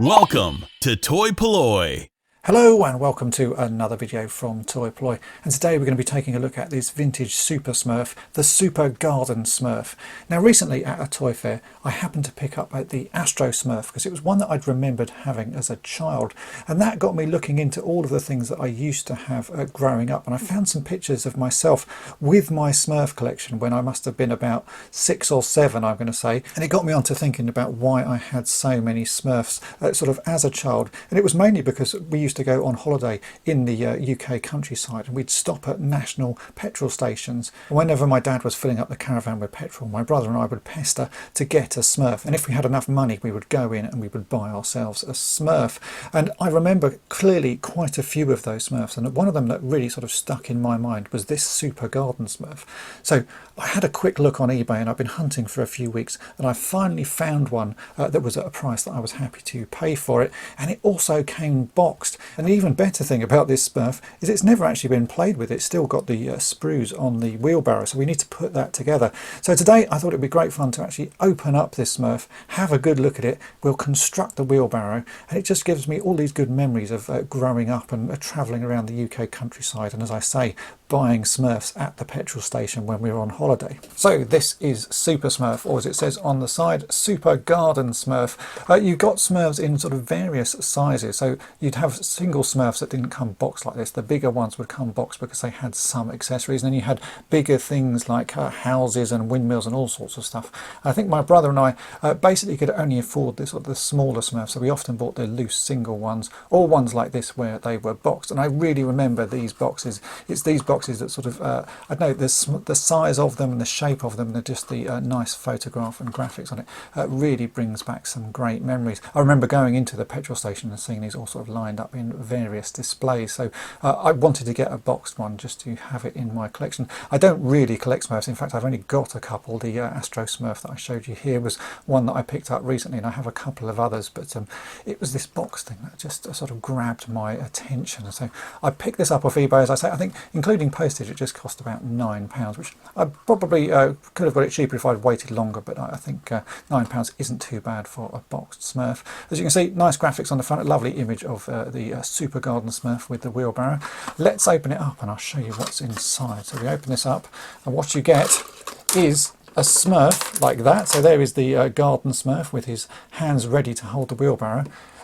Welcome to Toy Ploy. Hello and welcome to another video from Toy Ploy, and today we're going to be taking a look at this vintage Super Smurf, the Super Garden Smurf. Now recently at a toy fair I happened to pick up the Astro Smurf because it was one that I'd remembered having as a child, and that got me looking into all of the things that I used to have growing up, and I found some pictures of myself with my Smurf collection when I must have been about 6 or 7, I'm going to say, and it got me onto thinking about why I had so many Smurfs sort of as a child. And it was mainly because we used to go on holiday in the UK countryside, and we'd stop at national petrol stations. Whenever my dad was filling up the caravan with petrol, my brother and I would pester to get a Smurf, and if we had enough money we would go in and we would buy ourselves a Smurf. And I remember clearly quite a few of those Smurfs, and one of them that really sort of stuck in my mind was this Super Garden Smurf. So I had a quick look on eBay, and I've been hunting for a few weeks, and I finally found one that was at a price that I was happy to pay for it, and it also came boxed. And the even better thing about this Smurf is it's never actually been played with. It's still got the sprues on the wheelbarrow, so we need to put that together. So today I thought it'd be great fun to actually open up this Smurf, have a good look at it, we'll construct the wheelbarrow, and it just gives me all these good memories of growing up and travelling around the UK countryside, and as I say, buying Smurfs at the petrol station when we were on holiday. So this is Super Smurf, or as it says on the side, Super Garden Smurf. You've got Smurfs in sort of various sizes, so you'd have single Smurfs that didn't come boxed like this. The bigger ones would come boxed because they had some accessories, and then you had bigger things like houses and windmills and all sorts of stuff. I think my brother and I basically could only afford this, the smaller Smurfs, so we often bought the loose single ones, or ones like this where they were boxed. And I really remember these boxes. It's these boxes that sort of, I don't know, the size of them and the shape of them and just the nice photograph and graphics on it really brings back some great memories. I remember going into the petrol station and seeing these all sort of lined up in various displays, so I wanted to get a boxed one just to have it in my collection. I don't really collect Smurfs, in fact I've only got a couple. The Astro Smurf that I showed you here was one that I picked up recently, and I have a couple of others, but it was this box thing that just sort of grabbed my attention. So I picked this up off eBay, as I say. I think including postage it just cost about £9, which I probably could have got it cheaper if I'd waited longer, but I think £9 isn't too bad for a boxed Smurf. As you can see, nice graphics on the front, a lovely image of the Super Garden Smurf with the wheelbarrow. Let's open it up and I'll show you what's inside. So we open this up, and what you get is a Smurf like that. So there is the Garden Smurf with his hands ready to hold the wheelbarrow,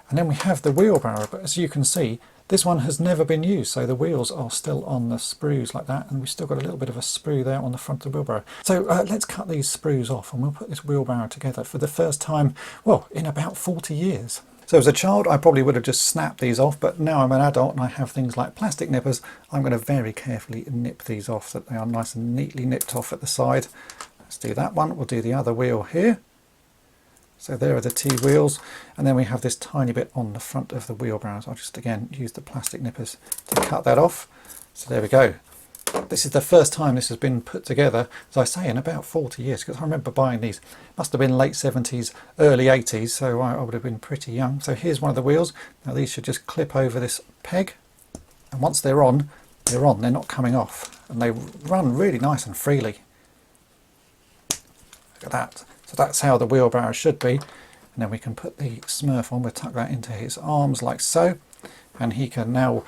and then we have the wheelbarrow, but as you can see this one has never been used, so the wheels are still on the sprues like that, and we've still got a little bit of a sprue there on the front of the wheelbarrow. So let's cut these sprues off and we'll put this wheelbarrow together for the first time, well, in about 40 years. So as a child I probably would have just snapped these off, but now I'm an adult and I have things like plastic nippers. I'm going to very carefully nip these off so that they are nice and neatly nipped off at the side. Let's do that one. We'll do the other wheel here. So there are the two wheels, and then we have this tiny bit on the front of the wheelbarrow. So I'll just again use the plastic nippers to cut that off. So there we go. This is the first time this has been put together, as I say, in about 40 years, because I remember buying these. It must have been late 70s, early 80s, so I would have been pretty young. So here's one of the wheels. Now these should just clip over this peg, and once they're on, they're on. They're not coming off, and they run really nice and freely. Look at that. So that's how the wheelbarrow should be, and then we can put the Smurf on. We'll tuck that into his arms like so, and he can now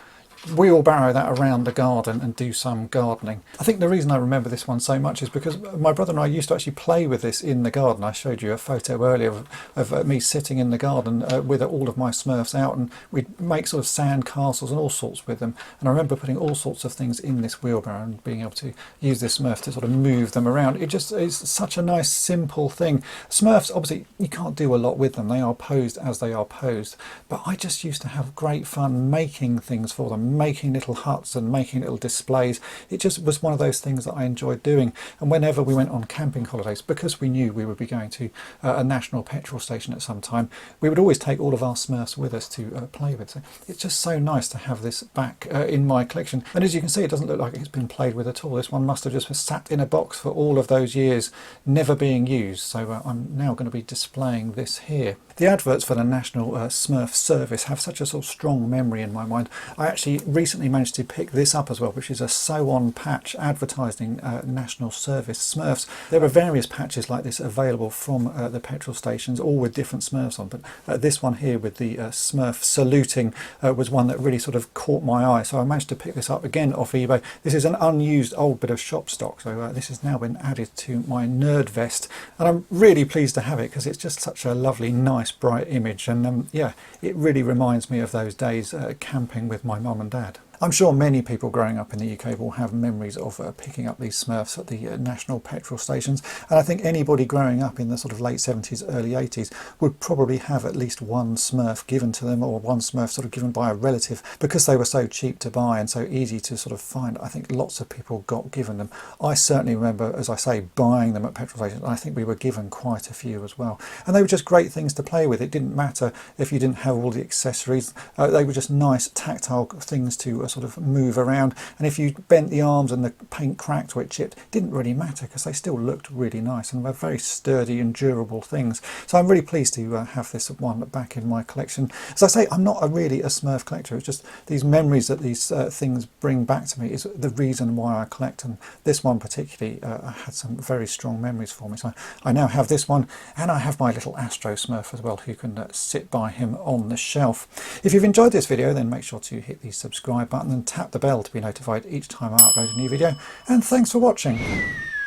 wheelbarrow that around the garden and do some gardening. I think the reason I remember this one so much is because my brother and I used to actually play with this in the garden. I showed you a photo earlier of me sitting in the garden with all of my Smurfs out, and we'd make sort of sand castles and all sorts with them. And I remember putting all sorts of things in this wheelbarrow and being able to use this Smurf to sort of move them around. It just is such a nice simple thing. Smurfs, obviously you can't do a lot with them, they are posed as they are posed, but I just used to have great fun making things for them, making little huts and making little displays. It just was one of those things that I enjoyed doing. And whenever we went on camping holidays, because we knew we would be going to a national petrol station at some time, we would always take all of our Smurfs with us to play with. So it's just so nice to have this back in my collection. And as you can see, it doesn't look like it's been played with at all. This one must have just sat in a box for all of those years, never being used. So I'm now going to be displaying this here. The adverts for the National Smurf Service have such a sort of strong memory in my mind. I actually recently managed to pick this up as well, which is a sew-on patch advertising National Service Smurfs. There are various patches like this available from the petrol stations, all with different Smurfs on, but this one here with the Smurf saluting was one that really sort of caught my eye. So I managed to pick this up again off eBay. This is an unused old bit of shop stock, so this has now been added to my nerd vest, and I'm really pleased to have it because it's just such a lovely, nice, bright image, and yeah, it really reminds me of those days camping with my mum and dad. I'm sure many people growing up in the UK will have memories of picking up these Smurfs at the national petrol stations, and I think anybody growing up in the sort of late 70s, early 80s would probably have at least one Smurf given to them, or one Smurf sort of given by a relative, because they were so cheap to buy and so easy to sort of find. I think lots of people got given them. I certainly remember, as I say, buying them at petrol stations, and I think we were given quite a few as well. And they were just great things to play with. It didn't matter if you didn't have all the accessories. They were just nice tactile things to sort of move around, and if you bent the arms and the paint cracked or it chipped, it didn't really matter because they still looked really nice and were very sturdy and durable things. So I'm really pleased to have this one back in my collection. As I say, I'm not really a Smurf collector. It's just these memories that these things bring back to me is the reason why I collect, and this one particularly had some very strong memories for me. So I now have this one, and I have my little Astro Smurf as well, who can sit by him on the shelf. If you've enjoyed this video, then make sure to hit the subscribe button and tap the bell to be notified each time I upload a new video, and thanks for watching.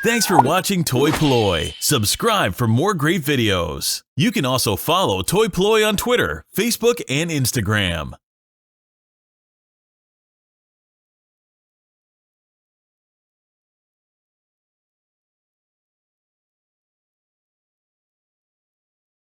Thanks for watching Toy Ploy. Subscribe for more great videos. You can also follow Toy Ploy on Twitter, Facebook, and Instagram.